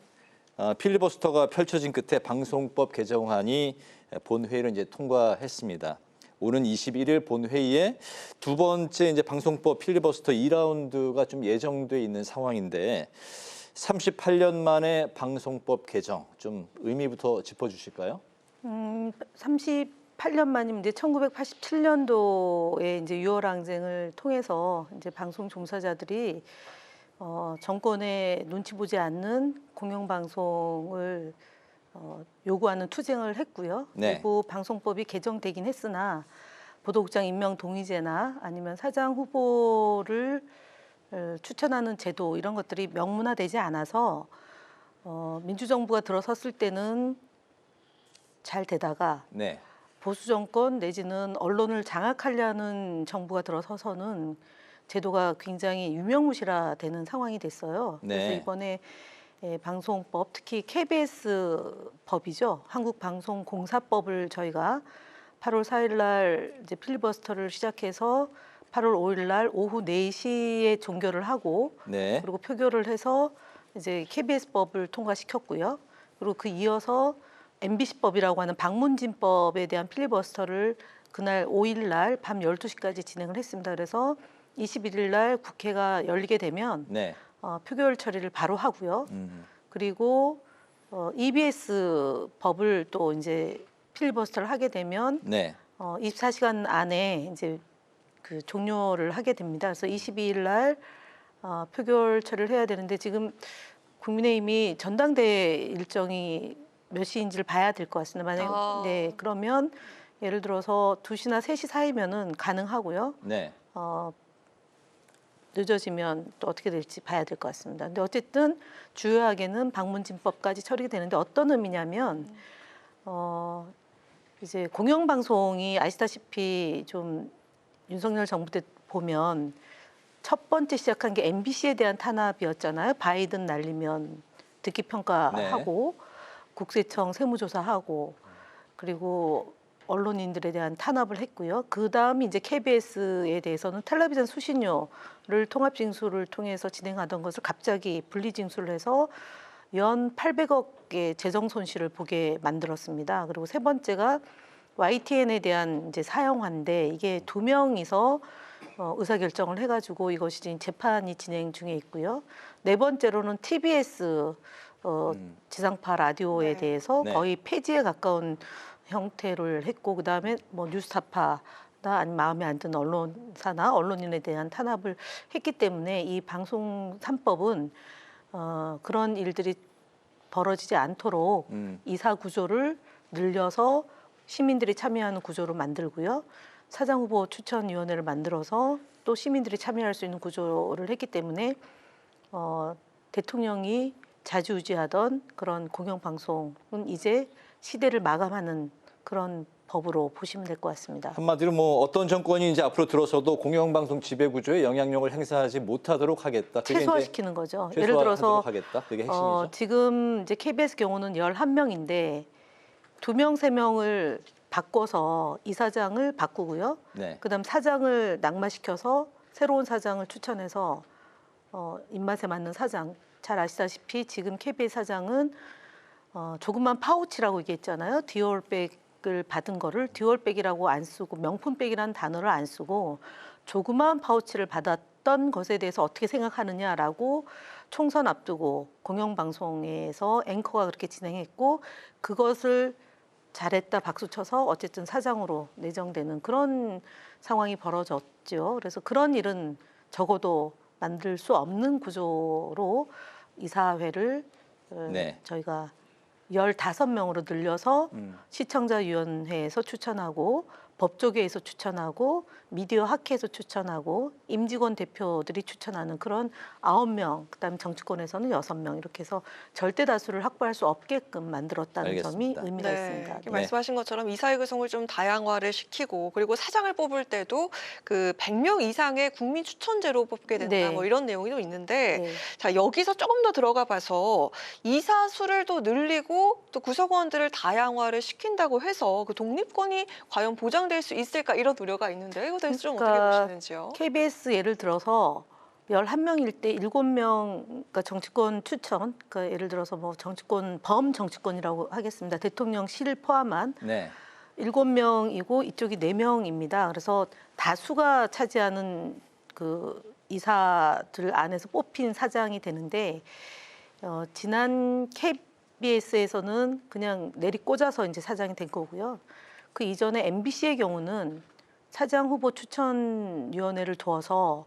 필리버스터가 펼쳐진 끝에 방송법 개정안이 본회의를 이제 통과했습니다. 오는 21일 본회의에 두 번째 이제 방송법 필리버스터 2라운드가 좀 예정돼 있는 상황인데 38년 만에 방송법 개정 좀 의미부터 짚어주실까요? 38년 만이면 이제 1987년도에 이제 6월 항쟁을 통해서 이제 방송 종사자들이 정권의 눈치 보지 않는 공영방송을 요구하는 투쟁을 했고요. 네. 그리고 방송법이 개정되긴 했으나 보도국장 임명 동의제나 아니면 사장 후보를 추천하는 제도 이런 것들이 명문화되지 않아서 민주정부가 들어섰을 때는 잘 되다가 네. 보수 정권 내지는 언론을 장악하려는 정부가 들어서서는 제도가 굉장히 유명무실화되는 상황이 됐어요. 네. 그래서 이번에 방송법, 특히 KBS 법이죠. 한국방송공사법을 저희가 8월 4일 날 이제 필리버스터를 시작해서 8월 5일 날 오후 4시에 종결을 하고 네. 그리고 표결을 해서 이제 KBS법을 통과시켰고요. 그리고 그 이어서 MBC법이라고 하는 방문진법에 대한 필리버스터를 그날 5일 날 밤 12시까지 진행을 했습니다. 그래서 21일 날 국회가 열리게 되면 네. 표결 처리를 바로 하고요. 그리고 EBS 법을 또 이제 필리버스터를 하게 되면 네. 24시간 안에 이제 그 종료를 하게 됩니다. 그래서 22일 날 표결 처리를 해야 되는데 지금 국민의힘이 전당대회 일정이 몇 시인지를 봐야 될 것 같습니다. 만약 네, 그러면 예를 들어서 2시나 3시 사이면은 가능하고요. 네. 늦어지면 또 어떻게 될지 봐야 될 것 같습니다. 근데 어쨌든 주요하게는 방문진법까지 처리가 되는데 어떤 의미냐면 이제 공영방송이 아시다시피 좀 윤석열 정부 때 보면 첫 번째 시작한 게 MBC에 대한 탄압이었잖아요. 바이든 날리면 듣기 평가하고 국세청 세무조사하고 그리고 언론인들에 대한 탄압을 했고요. 그 다음 이제 KBS에 대해서는 텔레비전 수신료를 통합징수를 통해서 진행하던 것을 갑자기 분리징수를 해서 연 800억의 재정 손실을 보게 만들었습니다. 그리고 세 번째가 YTN에 대한 이제 사형화인데 이게 2명이서 의사결정을 해가지고 이것이 지금 재판이 진행 중에 있고요. 네 번째로는 TBS 지상파 라디오에 대해서 거의 폐지에 가까운 형태를 했고 그다음에 뭐 뉴스타파나 아니면 마음에 안 드는 언론사나 언론인에 대한 탄압을 했기 때문에 이 방송 3법은 그런 일들이 벌어지지 않도록 이사 구조를 늘려서 시민들이 참여하는 구조로 만들고요. 사장 후보 추천위원회를 만들어서 또 시민들이 참여할 수 있는 구조를 했기 때문에 대통령이 자주우지하던 그런 공영방송은 이제 시대를 마감하는 그런 법으로 보시면 될 것 같습니다. 한마디로 뭐 어떤 정권이 이제 앞으로 들어서도 공영방송 지배 구조에 영향력을 행사하지 못하도록 하겠다. 그게 최소화시키는 거죠. 최소화하도록 예를 들어서 하겠다. 그게 핵심이죠. 지금 이제 KBS 경우는 11명인데 2명, 3명을 바꿔서 이사장을 바꾸고요. 네. 그다음 사장을 낙마시켜서 새로운 사장을 추천해서 입맛에 맞는 사장. 잘 아시다시피 지금 KBS 사장은 조그만 파우치라고 얘기했잖아요. 디올백을 받은 거를 디올백이라고 안 쓰고 명품백이라는 단어를 안 쓰고 조그만 파우치를 받았던 것에 대해서 어떻게 생각하느냐라고 총선 앞두고 공영방송에서 앵커가 그렇게 진행했고 그것을 잘했다 박수 쳐서 어쨌든 사장으로 내정되는 그런 상황이 벌어졌죠. 그래서 그런 일은 적어도 만들 수 없는 구조로 이사회를 네. 저희가 15명으로 늘려서 시청자위원회에서 추천하고 법조계에서 추천하고 미디어 학회에서 추천하고 임직원 대표들이 추천하는 그런 9명, 그다음에 정치권에서는 6명 이렇게 해서 절대 다수를 확보할 수 없게끔 만들었다는 알겠습니다. 점이 의미가 있습니다. 이렇게 말씀하신 것처럼 이사회 구성을 좀 다양화를 시키고 그리고 사장을 뽑을 때도 그 100명 이상의 국민 추천제로 뽑게 된다 네. 뭐 이런 내용이 좀 있는데 네. 자 여기서 조금 더 들어가 봐서 이사 수를 또 늘리고 또 구성원들을 다양화를 시킨다고 해서 그 독립권이 과연 보장될 수 있을까 이런 우려가 있는데 이거 대해서 좀 어떻게 보시는지요? KBS 예를 들어서 11명일 때 7명 그러니까 정치권 추천, 그러니까 예를 들어서 뭐 정치권 범정치권이라고 하겠습니다. 대통령실 포함한 네. 7명이고 이쪽이 4명입니다. 그래서 다수가 차지하는 그 이사들 안에서 뽑힌 사장이 되는데 지난 KBS에서는 그냥 내리꽂아서 이제 사장이 된 거고요. 그 이전에 MBC의 경우는 사장 후보 추천위원회를 두어서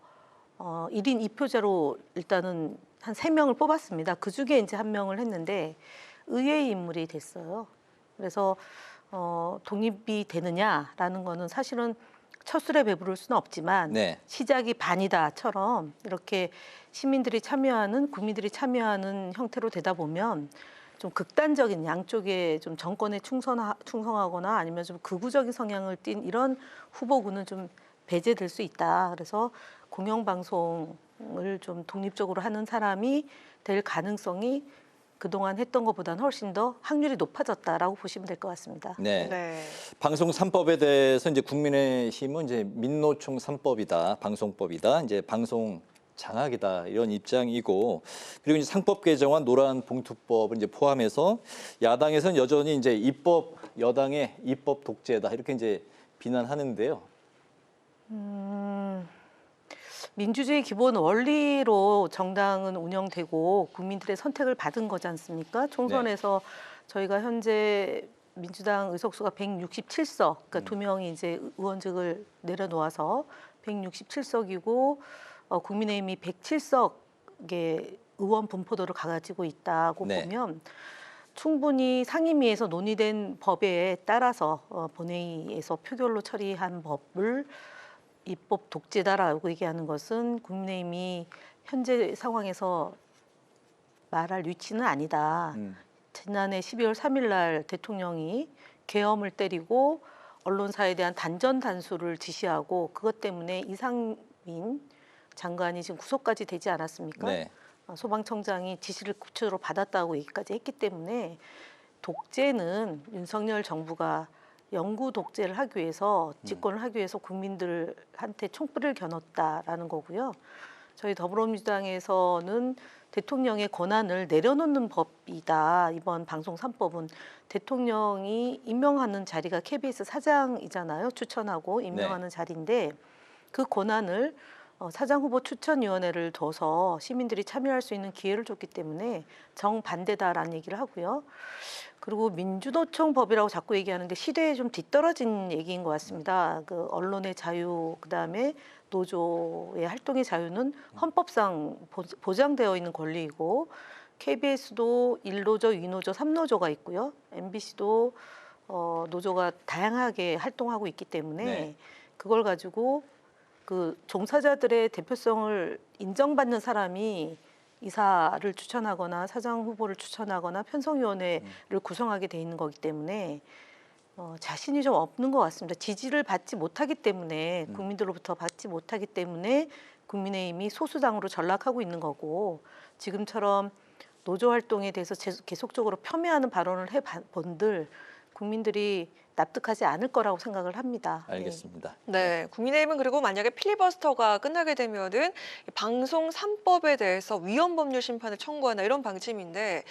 1인 2표제로 일단은 한 3명을 뽑았습니다. 그 중에 이제 1명을 했는데 의외의 인물이 됐어요. 그래서 독립이 되느냐라는 거는 사실은 첫 술에 배부를 수는 없지만 네. 시작이 반이다처럼 이렇게 시민들이 참여하는 국민들이 참여하는 형태로 되다 보면 좀 극단적인 양쪽에 좀 정권에 충성하거나 아니면 좀 극우적인 성향을 띤 이런 후보군은 좀 배제될 수 있다. 그래서 공영방송을 좀 독립적으로 하는 사람이 될 가능성이 그동안 했던 것보다는 훨씬 더 확률이 높아졌다라고 보시면 될 것 같습니다. 네. 방송 3법에 대해서 이제 국민의힘은 이제 민노총 3법이다, 방송법이다, 이제 방송 장악이다 이런 입장이고 그리고 이제 상법 개정안 노란 봉투법을 이제 포함해서 야당에서는 여전히 이제 입법 여당의 입법 독재다 이렇게 이제 비난하는데요. 민주주의 기본 원리로 정당은 운영되고 국민들의 선택을 받은 거지 않습니까? 총선에서 저희가 현재 민주당 의석수가 167석, 그러니까 2명이 이제 의원직을 내려놓아서 167석이고 국민의힘이 107석의 의원 분포도를 가지고 있다고 보면 충분히 상임위에서 논의된 법에 따라서 본회의에서 표결로 처리한 법을 입법 독재다라고 얘기하는 것은 국민의힘이 현재 상황에서 말할 위치는 아니다. 지난해 12월 3일 날 대통령이 계엄을 때리고 언론사에 대한 단전 단수를 지시하고 그것 때문에 이상민 장관이 지금 구속까지 되지 않았습니까? 네. 소방청장이 지시를 구체적으로 받았다고 얘기까지 했기 때문에 독재는 윤석열 정부가 영구 독재를 하기 위해서 집권을 하기 위해서 국민들한테 총불을 겨눴다라는 거고요. 저희 더불어민주당에서는 대통령의 권한을 내려놓는 법이다. 이번 방송 3법은 대통령이 임명하는 자리가 KBS 사장이잖아요. 추천하고 임명하는 자리인데 그 권한을 사장 후보 추천위원회를 둬서 시민들이 참여할 수 있는 기회를 줬기 때문에 정반대다라는 얘기를 하고요. 그리고 민주노총 법이라고 자꾸 얘기하는데 시대에 좀 뒤떨어진 얘기인 것 같습니다. 그 언론의 자유, 그다음에 노조의 활동의 자유는 헌법상 보장되어 있는 권리이고 KBS도 1노조, 2노조, 3노조가 있고요. MBC도 노조가 다양하게 활동하고 있기 때문에 네. 그걸 가지고 그 종사자들의 대표성을 인정받는 사람이 이사를 추천하거나 사장 후보를 추천하거나 편성위원회를 구성하게 돼 있는 거기 때문에 자신이 좀 없는 것 같습니다. 지지를 받지 못하기 때문에 국민들로부터 받지 못하기 때문에 국민의힘이 소수당으로 전락하고 있는 거고 지금처럼 노조 활동에 대해서 계속적으로 폄훼하는 발언을 해본들 국민들이 납득하지 않을 거라고 생각을 합니다. 알겠습니다. 네, 국민의힘은 그리고 만약에 필리버스터가 끝나게 되면은 방송 3법에 대해서 위헌 법률 심판을 청구하나 이런 방침인데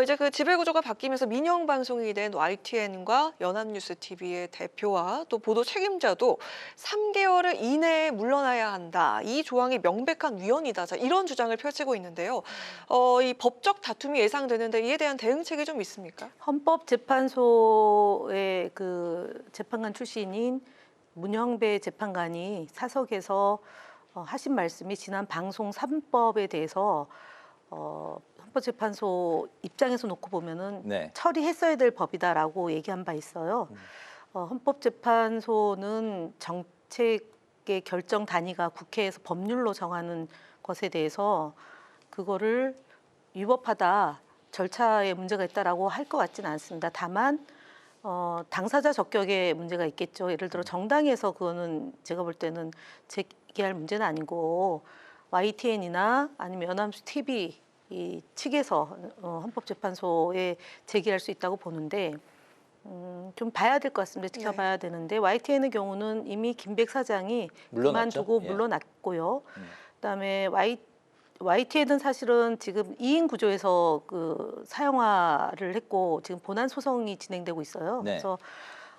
이제 그 지배 구조가 바뀌면서 민영 방송이 된 YTN과 연합뉴스 TV의 대표와 또 보도 책임자도 3개월 이내에 물러나야 한다. 이 조항이 명백한 위헌이다. 자, 이런 주장을 펼치고 있는데요. 이 법적 다툼이 예상되는데 이에 대한 대응책이 좀 있습니까? 헌법재판소의 그 재판관 출신인 문형배 재판관이 사석에서 하신 말씀이 지난 방송 3법에 대해서 헌법재판소 입장에서 놓고 보면은 네. 처리했어야 될 법이다라고 얘기한 바 있어요. 헌법재판소는 정책의 결정 단위가 국회에서 법률로 정하는 것에 대해서 그거를 위법하다, 절차에 문제가 있다라고 할 것 같지는 않습니다. 다만 당사자 적격에 문제가 있겠죠. 예를 들어 정당에서 그거는 제가 볼 때는 제기할 문제는 아니고 YTN이나 아니면 연합뉴스 TV 이 측에서 헌법재판소에 제기할 수 있다고 보는데 좀 봐야 될 것 같습니다. 지켜봐야 되는데 YTN의 경우는 이미 김백 사장이 물러났죠? 그만두고 예. 물러났고요. 그다음에 YTN은 사실은 지금 2인 구조에서 그 사형화를 했고 지금 본안 소송이 진행되고 있어요. 네. 그래서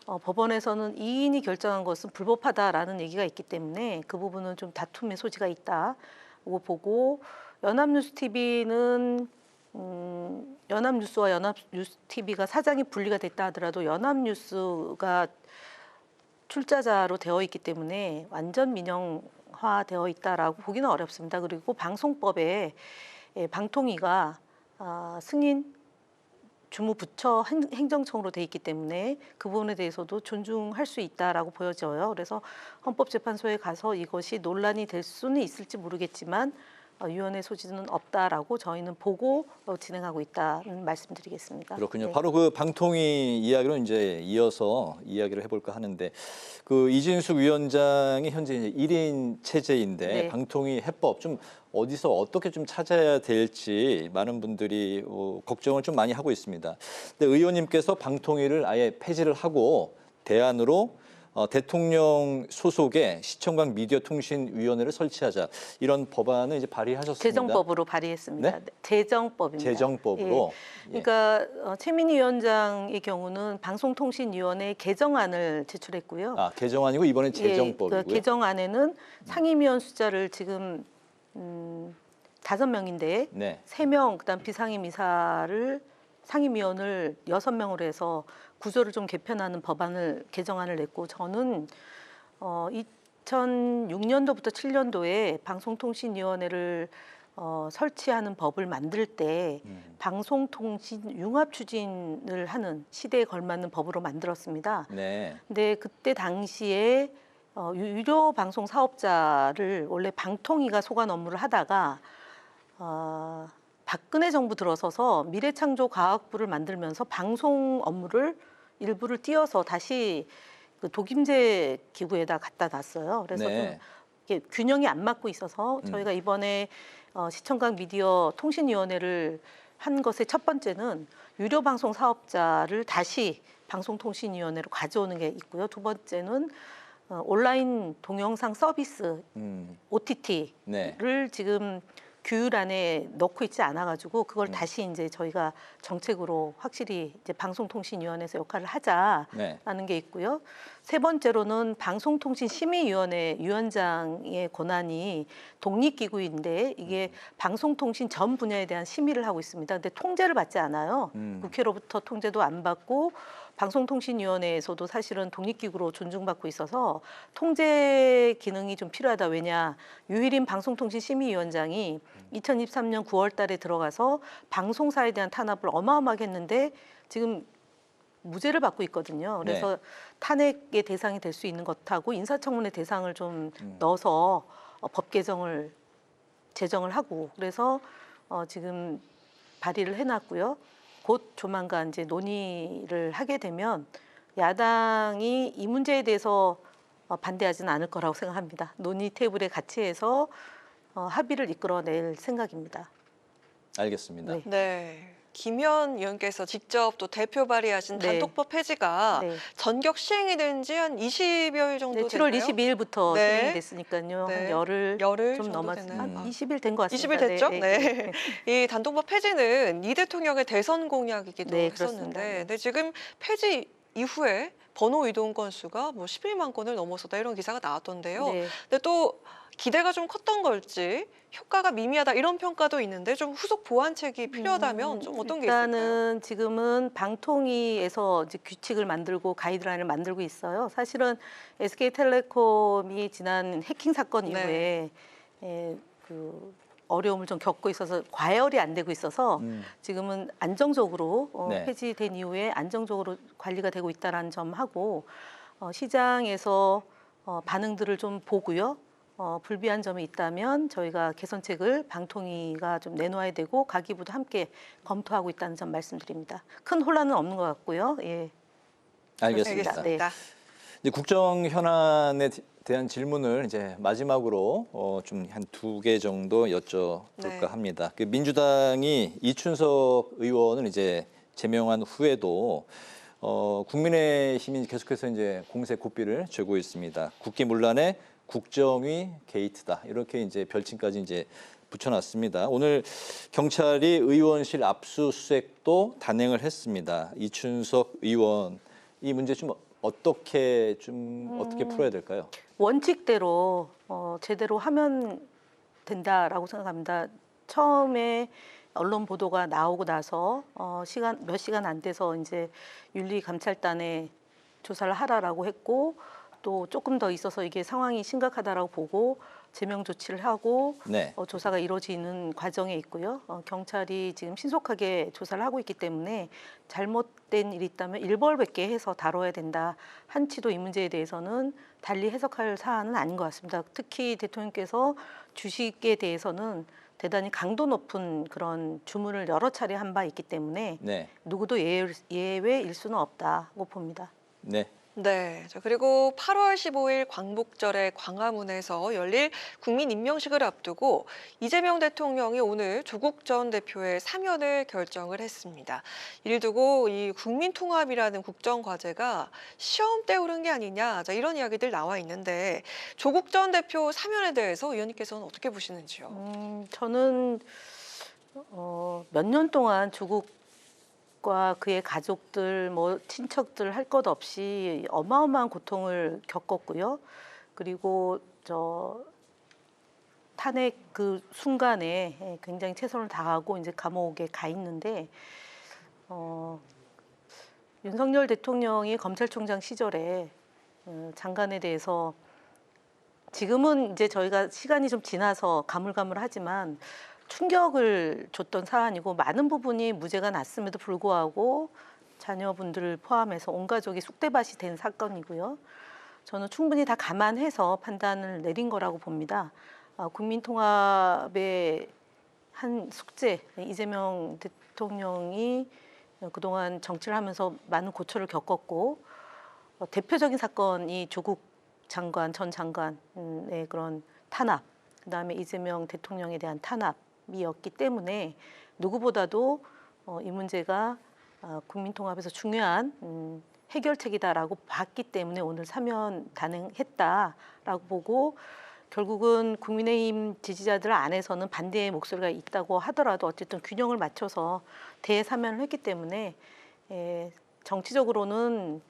법원에서는 2인이 결정한 것은 불법하다라는 얘기가 있기 때문에 그 부분은 좀 다툼의 소지가 있다고 보고 연합뉴스 TV는 연합뉴스와 연합뉴스 TV가 사장이 분리가 됐다 하더라도 연합뉴스가 출자자로 되어 있기 때문에 완전 민영화되어 있다라고 보기는 어렵습니다. 그리고 방송법에 방통위가 승인 주무부처 행정청으로 돼 있기 때문에 그 부분에 대해서도 존중할 수 있다라고 보여져요. 그래서 헌법재판소에 가서 이것이 논란이 될 수는 있을지 모르겠지만 위헌의 소지는 없다라고 저희는 보고 진행하고 있다는 말씀드리겠습니다. 그렇군요. 네. 바로 그 방통위 이야기로 이제 이어서 이야기를 해볼까 하는데 그 이진숙 위원장이 현재 이제 1인 체제인데 네. 방통위 해법 좀 어디서 어떻게 좀 찾아야 될지 많은 분들이 걱정을 좀 많이 하고 있습니다. 근데 의원님께서 방통위를 아예 폐지를 하고 대안으로 대통령 소속의 시청각 미디어통신위원회를 설치하자 이런 법안을 이제 발의하셨습니다. 재정법으로 발의했습니다. 네? 재정법입니다. 재정법으로. 예. 그러니까 최민희 위원장의 경우는 방송통신위원회 개정안을 제출했고요. 아, 개정안이고 이번엔 재정법이고요. 그 개정안에는 상임위원 숫자를 지금 5명인데 네. 3명 그다음 비상임 이사를 상임위원을 6명으로 해서 구조를 좀 개편하는 법안을 개정안을 냈고 저는 2006년도부터 7년도에 방송통신위원회를 설치하는 법을 만들 때 방송통신 융합 추진을 하는 시대에 걸맞는 법으로 만들었습니다. 네. 근데 그때 당시에 유료 방송 사업자를 원래 방통위가 소관 업무를 하다가 박근혜 정부 들어서서 미래창조과학부를 만들면서 방송 업무를 일부를 띄어서 다시 그 독임제 기구에다 갖다 놨어요. 그래서 네. 좀 이게 균형이 안 맞고 있어서 저희가 이번에 시청각 미디어 통신위원회를 한 것의 첫 번째는 유료 방송 사업자를 다시 방송통신위원회로 가져오는 게 있고요. 두 번째는 온라인 동영상 서비스 OTT를 네. 지금 규율안에 넣고 있지 않아가지고 그걸 다시 이제 저희가 정책으로 확실히 이제 방송통신위원회에서 역할을 하자라는 네. 게 있고요. 세 번째로는 방송통신심의위원회 위원장의 권한이 독립기구인데 이게 방송통신 전 분야에 대한 심의를 하고 있습니다. 근데 통제를 받지 않아요. 국회로부터 통제도 안 받고 방송통신위원회에서도 사실은 독립기구로 존중받고 있어서 통제 기능이 좀 필요하다. 왜냐, 유일인 방송통신심의위원장이 2023년 9월 달에 들어가서 방송사에 대한 탄압을 어마어마하게 했는데 지금 무죄를 받고 있거든요. 그래서 탄핵의 대상이 될 수 있는 것하고 인사청문회 대상을 좀 넣어서 법 개정을 제정을 하고 그래서 지금 발의를 해놨고요. 곧 조만간 이제 논의를 하게 되면 야당이 이 문제에 대해서 반대하지는 않을 거라고 생각합니다. 논의 테이블에 같이 해서 합의를 이끌어낼 생각입니다. 알겠습니다. 네. 네. 김현 의원께서 직접 또 대표 발의하신 단독법 폐지가 전격 시행이 된 지 한 20여일 정도 됐나요? 7월 22일부터 시행이 됐으니까요. 한 열흘 좀 넘었어요. 한 20일 된 것 같습니다. 20일 됐죠? 네. 이 단독법 폐지는 이 대통령의 대선 공약이기도 했었는데 근데 지금 폐지 이후에 번호 이동 건수가 뭐 11만 건을 넘어섰다 이런 기사가 나왔던데요. 근데 또 기대가 좀 컸던 걸지 효과가 미미하다 이런 평가도 있는데 좀 후속 보완책이 필요하다면 좀 어떤 게 있을까요? 일단은 지금은 방통위에서 이제 규칙을 만들고 가이드라인을 만들고 있어요. 사실은 SK텔레콤이 지난 해킹 사건 이후에 그 어려움을 좀 겪고 있어서 과열이 안 되고 있어서 지금은 안정적으로 폐지된 이후에 안정적으로 관리가 되고 있다는 점하고 시장에서 반응들을 좀 보고요. 불비한 점이 있다면 저희가 개선책을 방통위가 좀 내놓아야 되고 가기부도 함께 검토하고 있다는 점 말씀드립니다. 큰 혼란은 없는 것 같고요. 예. 알겠습니다. 네. 이제 국정 현안에 대한 질문을 이제 마지막으로 좀 한 2개 정도 여쭤볼까 합니다. 그 민주당이 이춘석 의원을 이제 제명한 후에도 국민의힘이 계속해서 이제 공세 고삐를 쥐고 있습니다. 국기문란에 국정위 게이트다 이렇게 이제 별칭까지 이제 붙여놨습니다. 오늘 경찰이 의원실 압수수색도 단행을 했습니다. 이춘석 의원 이 문제 좀 어떻게 풀어야 될까요? 원칙대로 제대로 하면 된다라고 생각합니다. 처음에 언론 보도가 나오고 나서 몇 시간 안 돼서 이제 윤리감찰단에 조사를 하라라고 했고 또 조금 더 있어서 이게 상황이 심각하다라고 보고 제명 조치를 하고 조사가 이루어지는 과정에 있고요. 경찰이 지금 신속하게 조사를 하고 있기 때문에 잘못된 일이 있다면 일벌백계 해서 다뤄야 된다. 한치도 이 문제에 대해서는 달리 해석할 사안은 아닌 것 같습니다. 특히 대통령께서 주식에 대해서는 대단히 강도 높은 그런 주문을 여러 차례 한 바 있기 때문에 누구도 예외일 수는 없다고 봅니다. 네. 그리고 8월 15일 광복절에 광화문에서 열릴 국민 임명식을 앞두고 이재명 대통령이 오늘 조국 전 대표의 사면을 결정을 했습니다. 이를 두고 이 국민통합이라는 국정과제가 시험때 오른 게 아니냐 이런 이야기들 나와 있는데 조국 전 대표 사면에 대해서 의원님께서는 어떻게 보시는지요? 저는 몇 년 동안 조국 과 그의 가족들, 뭐 친척들 할 것 없이 어마어마한 고통을 겪었고요. 그리고 탄핵 그 순간에 굉장히 최선을 다하고 이제 감옥에 가 있는데 윤석열 대통령이 검찰총장 시절에 장관에 대해서 지금은 이제 저희가 시간이 좀 지나서 가물가물하지만 충격을 줬던 사안이고 많은 부분이 무죄가 났음에도 불구하고 자녀분들을 포함해서 온 가족이 쑥대밭이 된 사건이고요. 저는 충분히 다 감안해서 판단을 내린 거라고 봅니다. 국민통합의 한 숙제, 이재명 대통령이 그동안 정치를 하면서 많은 고초를 겪었고 대표적인 사건이 조국 장관, 전 장관의 그런 탄압, 그다음에 이재명 대통령에 대한 탄압이었기 때문에 누구보다도 이 문제가 국민통합에서 중요한 해결책이다라고 봤기 때문에 오늘 사면 단행했다라고 보고 결국은 국민의힘 지지자들 안에서는 반대의 목소리가 있다고 하더라도 어쨌든 균형을 맞춰서 대사면을 했기 때문에 정치적으로는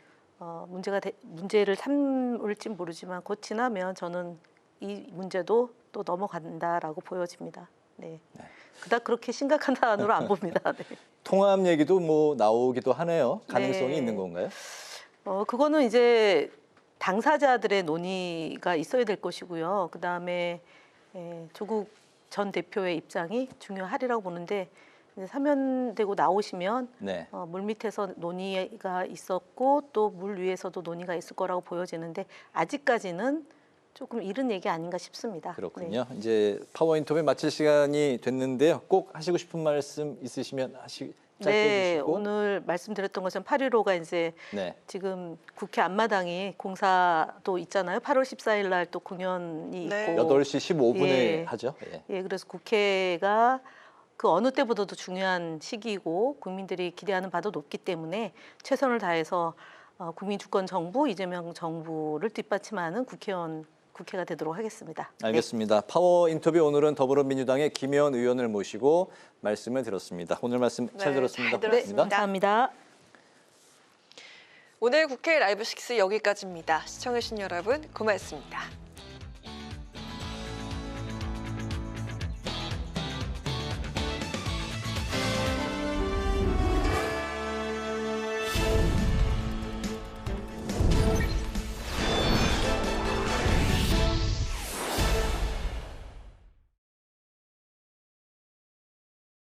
문제를 삼을지 모르지만 곧 지나면 저는 이 문제도 또 넘어간다라고 보여집니다. 그닥 그렇게 심각한 사안으로 안 봅니다. 네. 통합 얘기도 뭐 나오기도 하네요. 가능성이 네. 있는 건가요? 그거는 이제 당사자들의 논의가 있어야 될 것이고요. 그다음에 조국 전 대표의 입장이 중요하리라고 보는데 이제 사면되고 나오시면 네. 물밑에서 논의가 있었고 또 물 위에서도 논의가 있을 거라고 보여지는데 아직까지는 조금 이른 얘기 아닌가 싶습니다. 그렇군요. 이제 파워 인터뷰 마칠 시간이 됐는데요. 꼭 하시고 싶은 말씀 있으시면 짧게 네, 해주시고. 오늘 말씀드렸던 것은 8.15가 이제 네. 지금 국회 앞마당이 공사도 있잖아요. 8월 14일 날 또 공연이 네. 있고 8시 15분에 예. 하죠. 예. 예, 그래서 국회가 그 어느 때보다도 중요한 시기이고 국민들이 기대하는 바도 높기 때문에 최선을 다해서 국민 주권 정부, 이재명 정부를 뒷받침하는 국회가 되도록 하겠습니다. 알겠습니다. 파워 인터뷰 오늘은 더불어민주당의 김혜원 의원을 모시고 말씀을 들었습니다. 오늘 말씀 잘 들었습니다. 잘 들었습니다. 감사합니다. 오늘 국회 라이브 6 여기까지입니다. 시청해주신 여러분 고맙습니다.